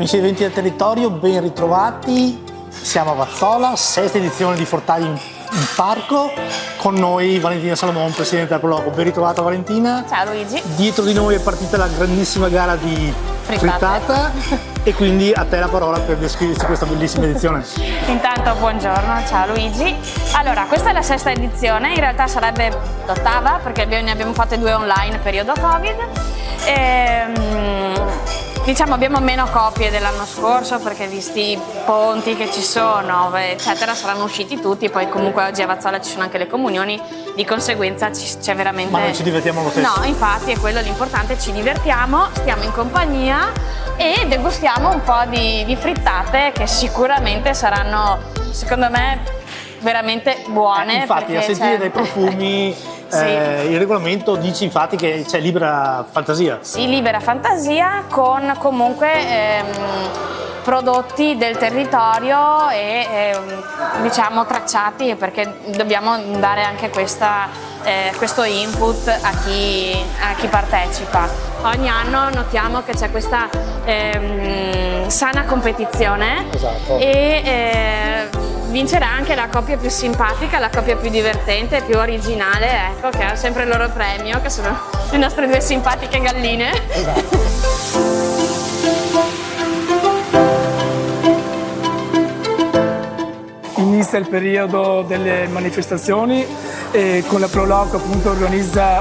Amici di Eventi del Territorio, ben ritrovati. Siamo a Vazzola, sesta edizione di Fortaggi in Parco. Con noi Valentina Salomon, presidente del Proloco. Ben ritrovata Valentina. Ciao Luigi. Dietro di noi è partita la grandissima gara di frittata e quindi a te la parola per descriverci questa bellissima edizione. Intanto buongiorno, ciao Luigi. Allora, questa è la sesta edizione, in realtà sarebbe l'ottava perché ne abbiamo fatte 2 online periodo Covid. Diciamo abbiamo meno copie dell'anno scorso perché visti i ponti che ci sono eccetera saranno usciti tutti, poi comunque oggi a Vazzola ci sono anche le comunioni, di conseguenza c'è veramente... Ma noi ci divertiamo lo stesso. No, infatti è quello l'importante, ci divertiamo, stiamo in compagnia e degustiamo un po' di frittate che sicuramente saranno, secondo me, veramente buone. Infatti a sentire dai profumi... Sì. Il regolamento dice infatti che c'è libera fantasia. Sì, libera fantasia con comunque prodotti del territorio e diciamo tracciati, perché dobbiamo dare anche questo input a chi partecipa. Ogni anno notiamo che c'è questa sana competizione. Esatto. E vincerà anche la coppia più simpatica, la coppia più divertente, più originale, ecco, che ha sempre il loro premio, che sono le nostre 2 simpatiche galline. Esatto. Inizia il periodo delle manifestazioni e con la Proloco appunto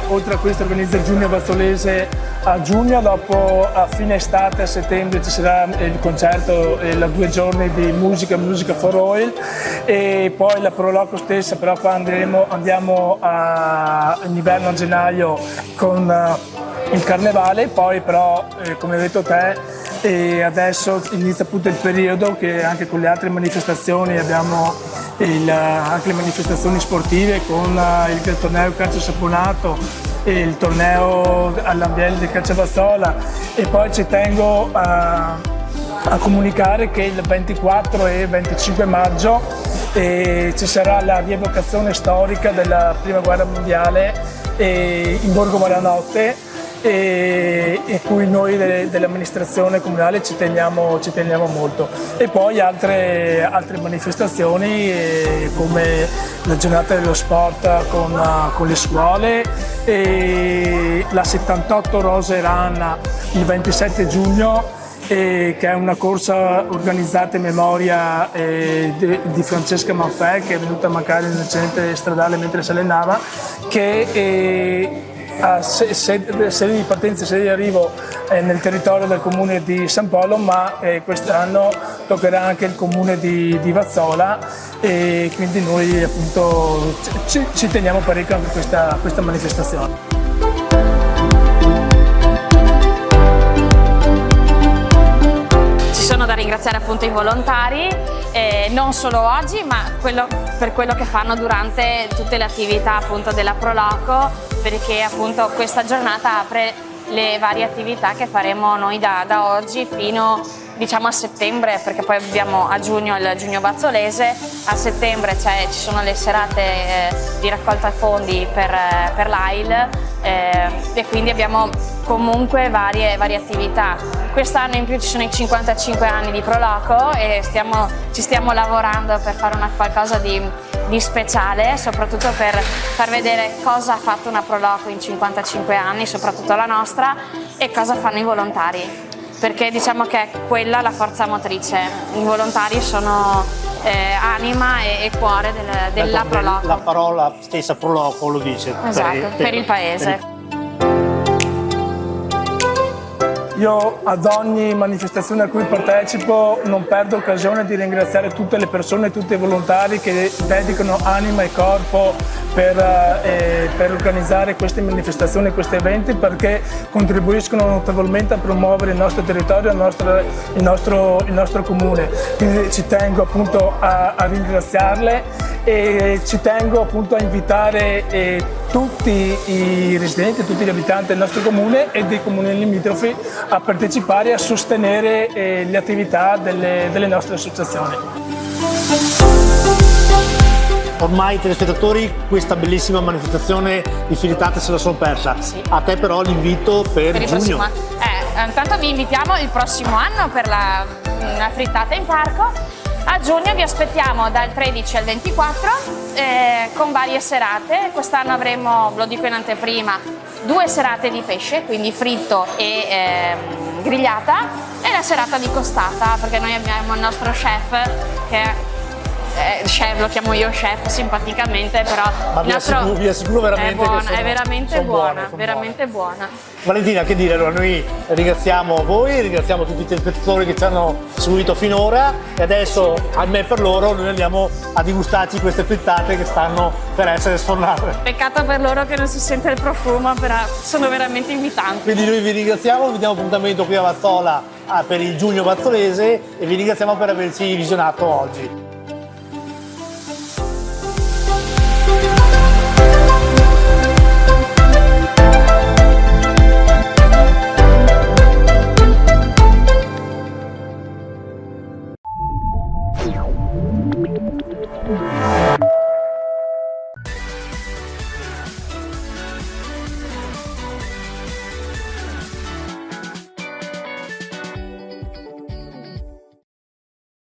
oltre a questo organizza il Giugno Vazzolese a giugno, dopo a fine estate a settembre ci sarà il concerto, 2 giorni di musica for oil, e poi la Proloco stessa però qua andiamo in inverno a gennaio con il carnevale, poi però come hai detto te e adesso inizia appunto il periodo che anche con le altre manifestazioni abbiamo anche le manifestazioni sportive con il torneo calcio saponato e il torneo all'ambiente di Calcio Vazzola, e poi ci tengo a comunicare che il 24 e 25 maggio ci sarà la rievocazione storica della Prima Guerra Mondiale in Borgo Malanotte, e cui noi dell'amministrazione comunale ci teniamo molto. E poi altre manifestazioni come la giornata dello sport con le scuole, e la 78 Rose Run il 27 giugno, che è una corsa organizzata in memoria di Francesca Manfè, che è venuta a mancare nell'incidente stradale mentre si allenava, che ha sede di partenza e sede di arrivo nel territorio del comune di San Polo, ma quest'anno toccherà anche il comune di Vazzola, e quindi noi appunto ci teniamo parecchio anche questa manifestazione. Da ringraziare appunto i volontari, non solo oggi ma per quello che fanno durante tutte le attività appunto della Proloco, perché appunto questa giornata apre le varie attività che faremo noi da oggi fino diciamo a settembre, perché poi abbiamo a giugno il Giugno Vazzolese, a settembre ci sono le serate di raccolta fondi per l'AIL, e quindi abbiamo comunque varie attività. Quest'anno in più ci sono i 55 anni di Proloco e ci stiamo lavorando per fare qualcosa di speciale, soprattutto per far vedere cosa ha fatto una Proloco in 55 anni, soprattutto la nostra, e cosa fanno i volontari, perché diciamo che è quella la forza motrice. I volontari sono anima e cuore della Proloco. La parola stessa Proloco lo dice. Esatto, per il paese. Io ad ogni manifestazione a cui partecipo non perdo occasione di ringraziare tutte le persone, tutti i volontari che dedicano anima e corpo per organizzare queste manifestazioni, questi eventi, perché contribuiscono notevolmente a promuovere il nostro territorio, il nostro comune. Quindi ci tengo appunto a ringraziarle, e ci tengo appunto a invitare tutti i residenti, tutti gli abitanti del nostro comune e dei comuni limitrofi a partecipare e a sostenere le attività delle nostre associazioni. Ormai i telespettatori questa bellissima manifestazione di frittata se la sono persa. Sì. A te però l'invito per giugno. intanto vi invitiamo il prossimo anno per la frittata in parco. A giugno vi aspettiamo dal 13 al 24 con varie serate. Quest'anno avremo, lo dico in anteprima, 2 serate di pesce, quindi fritto e grigliata, e la serata di costata, perché noi abbiamo il nostro chef che chef, lo chiamo io chef simpaticamente, però ma vi assicuro veramente è veramente buona, veramente buona. Valentina, che dire, allora noi ringraziamo voi, ringraziamo tutti i telespettatori che ci hanno seguito finora e adesso, almeno per loro, noi andiamo a digustarci queste frittate che stanno per essere sfornate. Peccato per loro che non si sente il profumo, però sono veramente invitanti. Quindi noi vi ringraziamo, vi diamo appuntamento qui a Vazzola per il giugno vazzolese e vi ringraziamo per averci visionato oggi.